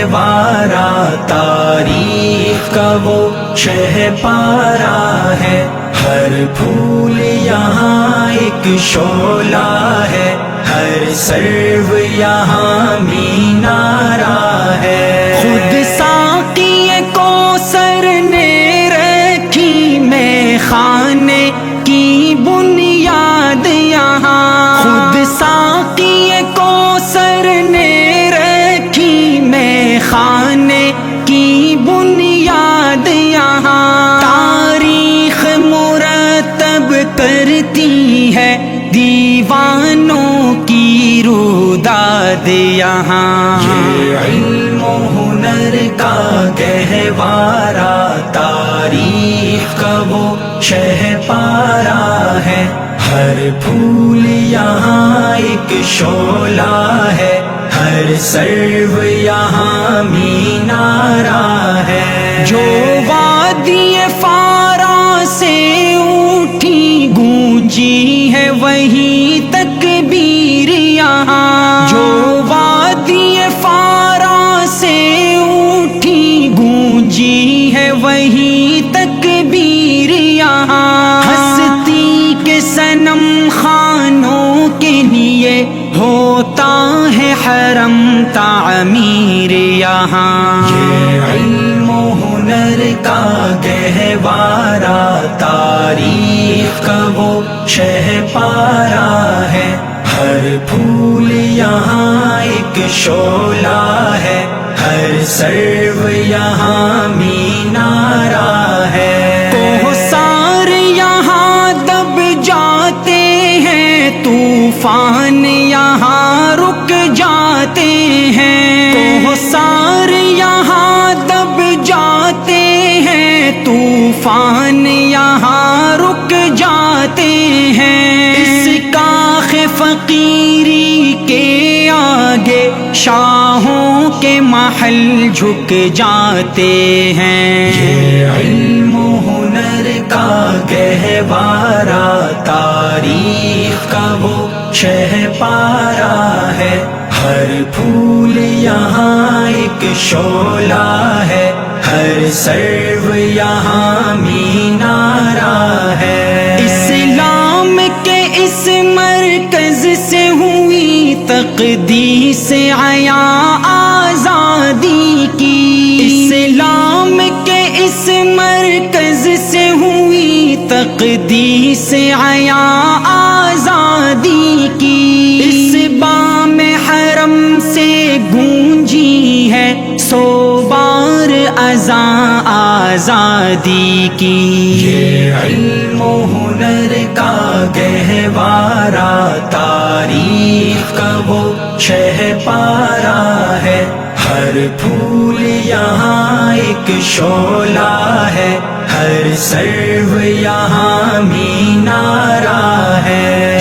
گہوارا، تاریخ کا وہ شہپارا ہے، ہر پھول یہاں ایک شعلہ ہے، ہر سرو یہاں مینارہ ہے۔ خود ساقی کوثر نے رکھی میں خانے کی بنیاد یہاں، خود ساقی کوثر نے رکھی میں خانے کی بنیاد یہاں، تاریخ مرتب کرتی ہے دیوانوں کی روداد یہاں۔ یہ علم و ہنر کا گہوارا، تاریخ کا وہ شہپارا ہے، ہر پھول یہاں ایک شعلہ ہے، ہر سرو یہاں مینارہ ہے۔ جو وادی فارا سے اٹھی گونجی ہے وہی تکبیر یہاں، جو وادی فارا سے اٹھی گونجی ہے وہی تکبیر یہاں، ہستی کے صنم خانوں کے لیے ہوتا ہے حرم تعمیر یہاں۔ یہ علم و ہنر کا گہوارا، تاریخ کا وہ شہپارا ہے، ہر پھول یہاں ایک شعلہ ہے، ہر سرو یہاں مینارہ ہے۔ کوثر یہاں دب جاتے ہیں، طوفان یہاں رک جاتے ہیں، کوثر یہاں دب جاتے ہیں، طوفان یہاں رک جاتے ہیں، اس کاخ فقیری کے آگے شاہوں کے محل جھک جاتے ہیں۔ یہ علم و ہنر کا گہوارا، تاریخ کا وہ شہپارا ہے، ہر پھول یہاں ایک شعلہ ہے، ہر سرو یہاں مینارہ ہے۔ اسلام کے اس مرکز سے ہوئی تقدیس عیا آزادی کی، اسلام کے اس مرکز سے ہوئی تقدیس عیا آزادی کی، اس بام حرم سے گونجی ہے 100 بار اذان آزادی کی۔ یہ علم و ہنر کا گہوارا، تاریخ کا وہ شہپارا ہے، ہر پھول یہاں ایک شعلہ ہے، ہر سرو یہاں مینارہ ہے۔